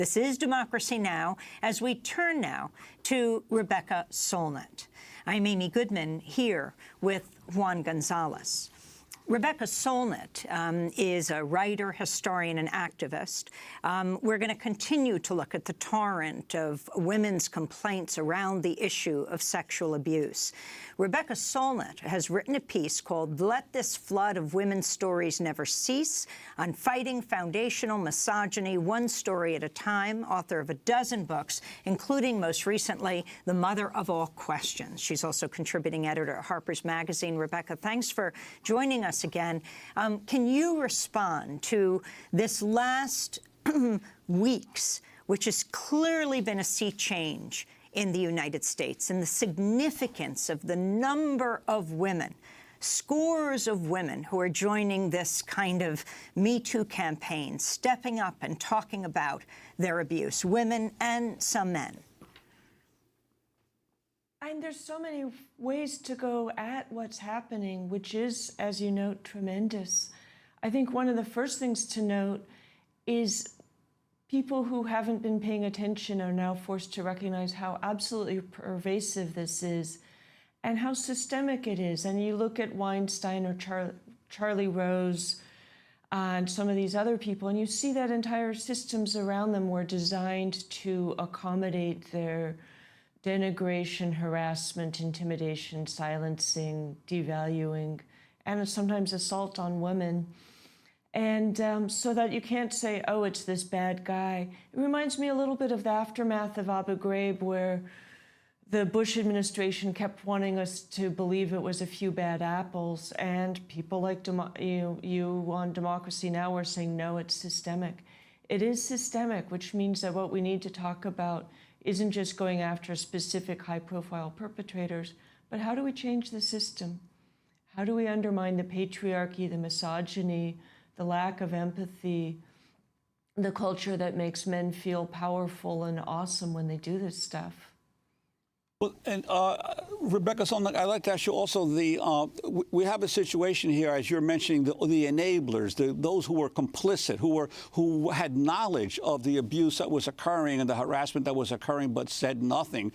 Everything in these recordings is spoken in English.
This is Democracy Now! As we turn now to Rebecca Solnit. I'm Amy Goodman here with Juan Gonzalez. Rebecca Solnit is a writer, historian, and activist. We're going to continue to look at the torrent of women's complaints around the issue of sexual abuse. Rebecca Solnit has written a piece called "Let This Flood of Women's Stories Never Cease" on fighting foundational misogyny one story at a time, author of a dozen books, including most recently The Mother of All Questions. She's also contributing editor at Harper's Magazine. Rebecca, thanks for joining us again. Can you respond to this last weeks, which has clearly been a sea change in the United States, and the significance of the number of women, scores of women who are joining this kind of Me Too campaign, stepping up and talking about their abuse, women and some men? And there's so many ways to go at what's happening, which is, as you note, tremendous. I think one of the first things to note is people who haven't been paying attention are now forced to recognize how absolutely pervasive this is and how systemic it is. And you look at Weinstein or Charlie Rose and some of these other people, and you see that entire systems around them were designed to accommodate their denigration, harassment, intimidation, silencing, devaluing, and sometimes assault on women. And so that you can't say, oh, it's this bad guy. It reminds me a little bit of the aftermath of Abu Ghraib, where the Bush administration kept wanting us to believe it was a few bad apples, and people like you on Democracy Now! Are saying, no, it's systemic. It is systemic, which means that what we need to talk about isn't just going after specific high-profile perpetrators, but how do we change the system? How do we undermine the patriarchy, the misogyny, the lack of empathy, the culture that makes men feel powerful and awesome when they do this stuff? Well, and Rebecca Solnit, I'd like to ask you also, we have a situation here, as you're mentioning, the enablers, those who were complicit, who had knowledge of the abuse that was occurring and the harassment that was occurring, but said nothing.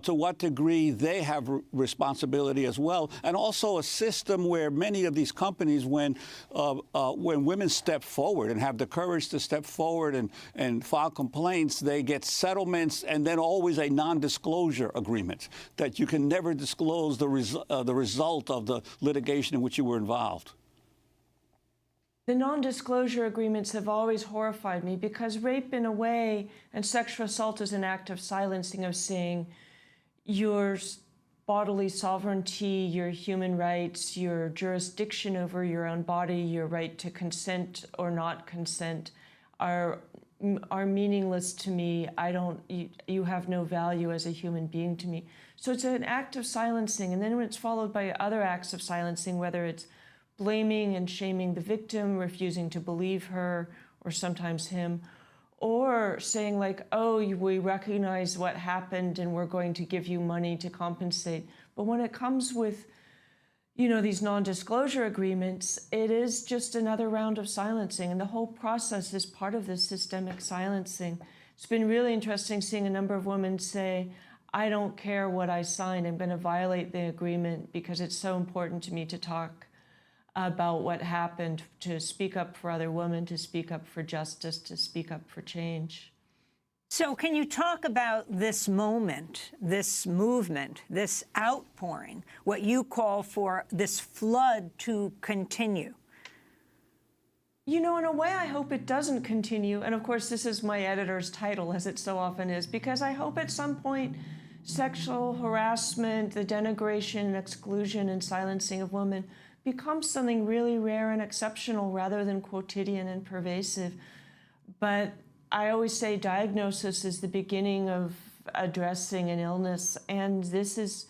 To what degree they have responsibility as well, and also a system where many of these companies, when women step forward and have the courage to step forward and file complaints, they get settlements and then always a non-disclosure agreement, that you can never disclose the result of the litigation in which you were involved. The non-disclosure agreements have always horrified me, because rape, in a way, and sexual assault is an act of silencing, of saying your bodily sovereignty, your human rights, your jurisdiction over your own body, your right to consent or not consent are meaningless to me. You have no value as a human being to me. So it's an act of silencing, and then when it's followed by other acts of silencing, whether it's blaming and shaming the victim, refusing to believe her, or sometimes him, or saying like, oh, we recognize what happened and we're going to give you money to compensate. But when it comes with these non-disclosure agreements, it is just another round of silencing, and the whole process is part of this systemic silencing. It's been really interesting seeing a number of women say, I don't care what I signed, I'm going to violate the agreement because it's so important to me to talk about what happened, to speak up for other women, to speak up for justice, to speak up for change. So can you talk about this moment, this movement, this outpouring, what you call for this flood to continue? In a way, I hope it doesn't continue. And of course, this is my editor's title, as it so often is, because I hope at some point sexual harassment, the denigration and exclusion and silencing of women becomes something really rare and exceptional rather than quotidian and pervasive. But I always say diagnosis is the beginning of addressing an illness, and this is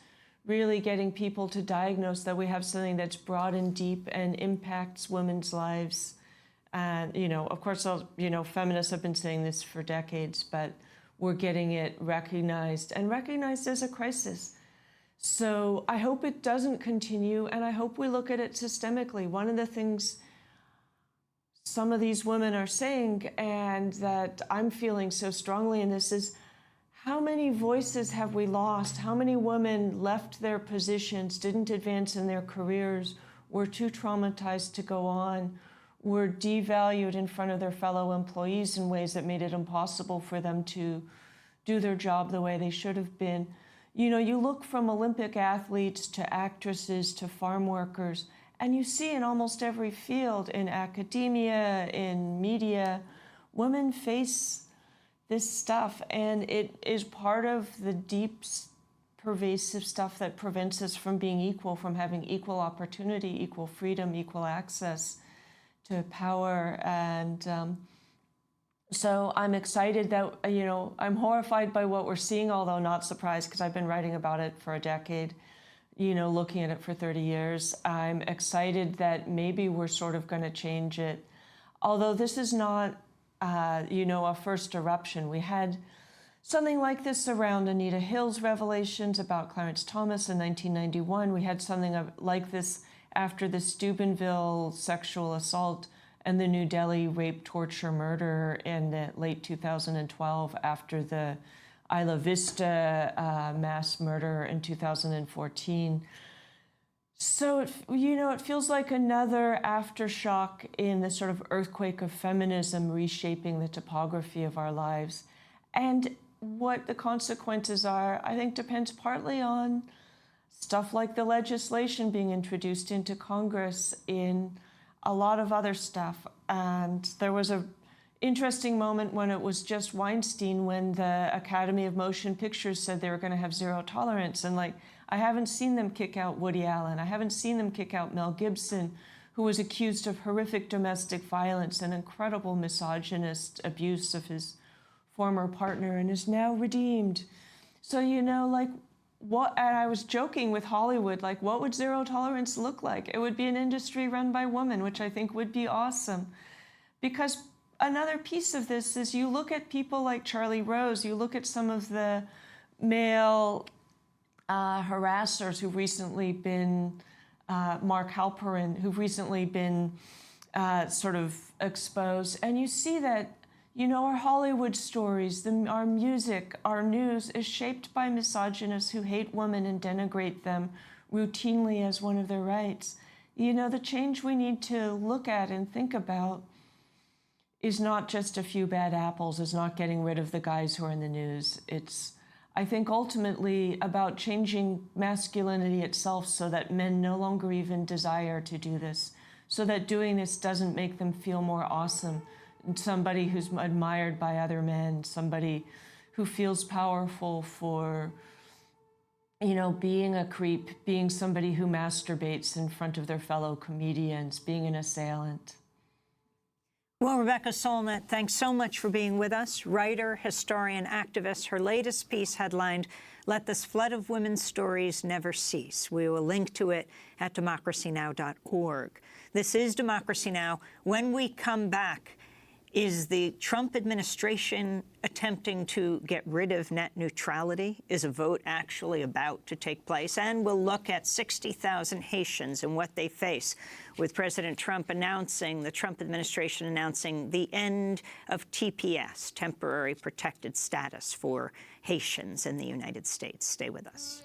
really getting people to diagnose that we have something that's broad and deep and impacts women's lives. And, of course, feminists have been saying this for decades, but we're getting it recognized, and recognized as a crisis. So I hope it doesn't continue, and I hope we look at it systemically. One of the things some of these women are saying, and that I'm feeling so strongly in this, is how many voices have we lost? How many women left their positions, didn't advance in their careers, were too traumatized to go on, were devalued in front of their fellow employees in ways that made it impossible for them to do their job the way they should have been. You know, you look from Olympic athletes to actresses to farm workers, and you see in almost every field, in academia, in media, women face this stuff, and it is part of the deep, pervasive stuff that prevents us from being equal, from having equal opportunity, equal freedom, equal access to power. And so I'm excited that, you know, I'm horrified by what we're seeing, although not surprised, because I've been writing about it for a decade, you know, looking at it for 30 years. I'm excited that maybe we're sort of going to change it. Although this is not, you know, a first eruption. We had something like this around Anita Hill's revelations about Clarence Thomas in 1991. We had something like this after the Steubenville sexual assault and the New Delhi rape, torture, murder in the late 2012 after the Isla Vista mass murder in 2014. So, you know, it feels like another aftershock in the sort of earthquake of feminism reshaping the topography of our lives. And what the consequences are, I think, depends partly on stuff like the legislation being introduced into Congress, in a lot of other stuff. And there was a interesting moment when it was just Weinstein, when the Academy of Motion Pictures said they were going to have zero tolerance. And like, I haven't seen them kick out Woody Allen. I haven't seen them kick out Mel Gibson, who was accused of horrific domestic violence and incredible misogynist abuse of his former partner, and is now redeemed. So, you know, like, what, and I was joking with Hollywood, like, what would zero tolerance look like? It would be an industry run by women, which I think would be awesome. Because another piece of this is, you look at people like Charlie Rose, you look at some of the male harassers who've recently been, Mark Halperin, who've recently been sort of exposed, and you see that, you know, our Hollywood stories, our music, our news is shaped by misogynists who hate women and denigrate them routinely as one of their rights. You know, the change we need to look at and think about is not just a few bad apples, is not getting rid of the guys who are in the news. It's, I think, ultimately about changing masculinity itself so that men no longer even desire to do this, so that doing this doesn't make them feel more awesome. Somebody who's admired by other men, somebody who feels powerful for, you know, being a creep, being somebody who masturbates in front of their fellow comedians, being an assailant. Well, Rebecca Solnit, thanks so much for being with us. Writer, historian, activist. Her latest piece headlined, "Let This Flood of Women's Stories Never Cease." We will link to it at democracynow.org. This is Democracy Now! When we come back, is the Trump administration attempting to get rid of net neutrality? Is a vote actually about to take place? And we'll look at 60,000 Haitians and what they face, with President Trump announcing, the Trump administration announcing, the end of TPS, temporary protected status for Haitians in the United States. Stay with us.